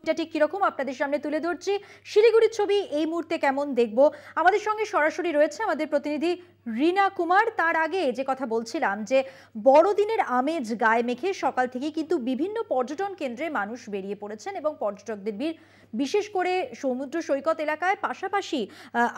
দিকটা ঠিক কিরকম আপনাদের সামনে তুলে ধরছি। শিলিগুড়ির ছবি এই মুহূর্তে কেমন দেখব, আমাদের সঙ্গে সরাসরি রয়েছে আমাদের প্রতিনিধি রিনা কুমার। তার আগে যে কথা বলছিলাম যে বড়দিনের আমেজ গায়ে মেখে সকাল থেকেই কিন্তু বিভিন্ন পর্যটন কেন্দ্রে মানুষ বেরিয়ে পড়েছেন এবং পর্যটকদের ভিড় বিশেষ করে সমুদ্র সৈকত এলাকায়। পাশাপাশি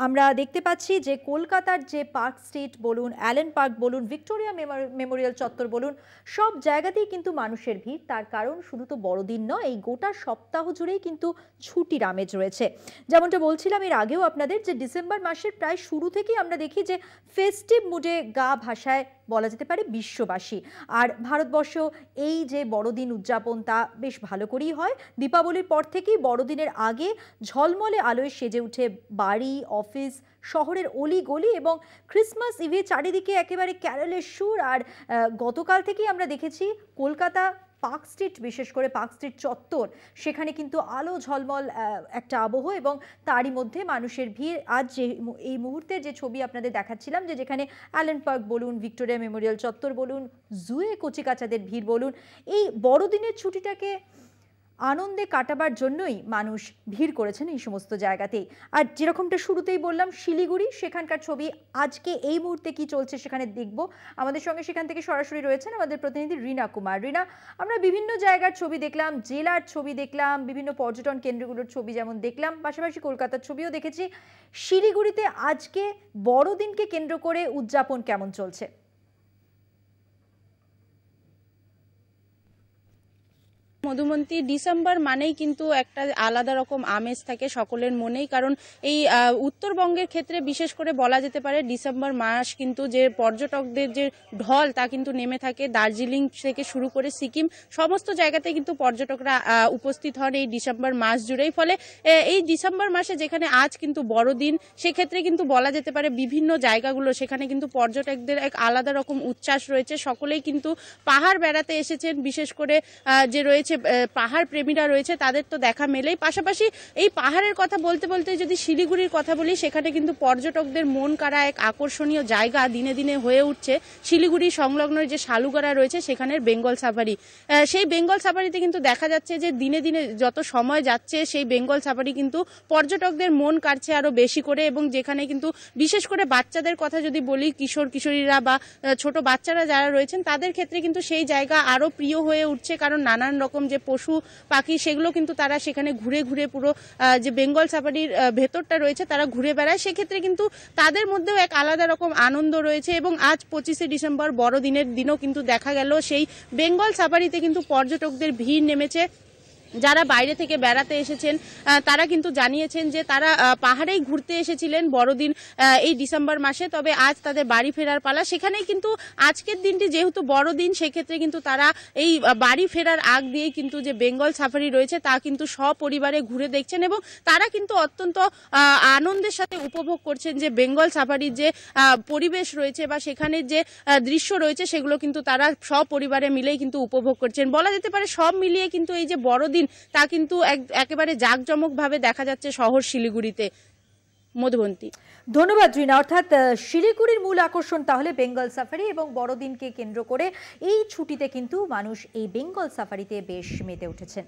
আমরা দেখতে পাচ্ছি যে কলকাতার যে পার্ক স্ট্রিট বলুন, অ্যালেন পার্ক বলুন, ভিক্টোরিয়া মেমোরিয়াল চত্বর বলুন, সব জায়গাতেই কিন্তু মানুষের ভিড়। তার কারণ শুধু তো বড়দিন নয়, এই গোটা সপ্তাহ জুড়েই কিন্তু ছুটির আমেজ রয়েছে। যেমনটা বলছিলাম এর আগেও আপনাদের, যে ডিসেম্বর মাসের প্রায় শুরু থেকেই আমরা দেখি যে ফেস্টিভ মুডে গা ভাসায় বলা যেতে পারে বিশ্ববাসী। আর ভারতবর্ষ এই যে বড়দিন উদযাপন তা বেশ ভালো করেই হয়। দীপাবলির পর থেকেই বড়দিনের আগে ঝলমলে আলোয় সেজে উঠে বাড়ি, অফিস, শহরের অলি গলি এবং ক্রিসমাস ইভে চারিদিকে একেবারে ক্যারলের সুর। আর গতকাল থেকেই আমরা দেখেছি কলকাতা পার্ক স্ট্রিট, বিশেষ করে পার্ক স্ট্রিট চত্বর, সেখানে কিন্তু আলো ঝলমল একটা আবহ এবং তারই মধ্যে মানুষের ভিড়। আজ যে এই মুহূর্তে যে ছবি আপনাদের দেখাচ্ছিলাম, যে যেখানে অ্যালেন পার্ক বলুন, ভিক্টোরিয়া মেমোরিয়াল চত্বর বলুন, জুয়ে কচিকাচাদের ভিড় বলুন, এই বড়দিনের ছুটিটাকে আনন্দে কাটাবার জন্যই মানুষ ভিড় করেছেন এই সমস্ত জায়গাতেই। আর যেরকমটা শুরুতেই বললাম শিলিগুড়ি, সেখানকার ছবি আজকে এই মুহূর্তে কি চলছে সেখানে দেখব। আমাদের সঙ্গে সেখান থেকে সরাসরি রয়েছেন আমাদের প্রতিনিধি রিনা কুমার। রিনা, আমরা বিভিন্ন জায়গার ছবি দেখলাম, জেলার ছবি দেখলাম, বিভিন্ন পর্যটন কেন্দ্রগুলোর ছবি যেমন দেখলাম, পাশাপাশি কলকাতার ছবিও দেখেছি। শিলিগুড়িতে আজকে বড়দিনকে কেন্দ্র করে উদযাপন কেমন চলছে? মধুমন্তী, ডিসেম্বর মানেই কিন্তু একটা আলাদা রকম আমেজ থাকে সকলের মনেই। কারণ এই উত্তরবঙ্গের ক্ষেত্রে বিশেষ করে বলা যেতে পারে ডিসেম্বর মাস কিন্তু যে পর্যটকদের যে ঢল তা কিন্তু নেমে থাকে। দার্জিলিং থেকে শুরু করে সিকিম সমস্ত জায়গাতে কিন্তু পর্যটকরা উপস্থিত হন এই ডিসেম্বর মাস জুড়েই। ফলে এই ডিসেম্বর মাসে যেখানে আজ কিন্তু বড়দিন, সেক্ষেত্রে কিন্তু বলা যেতে পারে বিভিন্ন জায়গাগুলো সেখানে কিন্তু পর্যটকদের এক আলাদা রকম উচ্ছ্বাস রয়েছে। সকলেই কিন্তু পাহাড় বেড়াতে এসেছেন, বিশেষ করে যে রয়েছে পাহাড় প্রেমীরা রয়েছে তাদের তো দেখা মেলেই। পাশাপাশি এই পাহাড়ের কথা বলতে বলতে যদি শিলিগুড়ির কথা বলি, সেখানে কিন্তু পর্যটকদের মন কাড়া এক আকর্ষণীয় জায়গা দিনে দিনে হয়ে উঠছে শিলিগুড়ি সংলগ্ন যে শালুগড়া রয়েছে সেখানের বেঙ্গল সাফারি। সেই বেঙ্গল সাফারিতে কিন্তু দেখা যাচ্ছে যে দিনে দিনে যত সময় যাচ্ছে সেই বেঙ্গল সাফারি কিন্তু পর্যটকদের মন কাড়ছে আরো বেশি করে। এবং যেখানে কিন্তু বিশেষ করে বাচ্চাদের কথা যদি বলি, কিশোর কিশোরীরা বা ছোট বাচ্চারা যারা রয়েছেন তাদের ক্ষেত্রে কিন্তু সেই জায়গা আরো প্রিয় হয়ে উঠছে। কারণ নানান রকম যে পশু পাখি সেগুলো কিন্তু তারা সেখানে ঘুরে ঘুরে পুরো যে বেঙ্গল সাফারির ভেতরটা রয়েছে তারা ঘুরে বেড়ায়। সেক্ষেত্রে কিন্তু তাদের মধ্যেও এক আলাদা রকম আনন্দ রয়েছে। এবং আজ 25শে ডিসেম্বর বড়দিনের দিনও কিন্তু দেখা গেল সেই বেঙ্গল সাফারিতে কিন্তু পর্যটকদের ভিড় নেমেছে। যারা বাইরে থেকে বেড়াতে এসেছেন তারা কিন্তু জানিয়েছেন যে তারা পাহাড়েই ঘুরতে এসেছিলেন বড়দিন এই ডিসেম্বর মাসে, তবে আজ তাদের বাড়ি ফেরার পালা। সেখানেই কিন্তু আজকের দিনটি যেহেতু বড়দিন, সেক্ষেত্রে কিন্তু তারা এই বাড়ি ফেরার আগ দিয়েই কিন্তু যে বেঙ্গল সাফারি রয়েছে তা কিন্তু সপরিবারে ঘুরে দেখছেন এবং তারা কিন্তু অত্যন্ত আনন্দের সাথে উপভোগ করছেন যে বেঙ্গল সাফারির যে পরিবেশ রয়েছে বা সেখানের যে দৃশ্য রয়েছে সেগুলো কিন্তু তারা সপরিবারে মিলেই কিন্তু উপভোগ করছেন। বলা যেতে পারে সব মিলিয়ে কিন্তু এই যে বড়দিন তা কিন্তু একেবারে জাঁকজমকভাবে দেখা যাচ্ছে শহর শিলিগুড়িতে। মধুবন্তী, ধন্যবাদ রিনা। অর্থাৎ শিলিগুড়ির মূল আকর্ষণ তাহলে বেঙ্গল সাফারি এবং বড়দিনকে কেন্দ্র করে এই ছুটিতে কিন্তু মানুষ এই বেঙ্গল সাফারিতে বেশ মেতে উঠেছেন।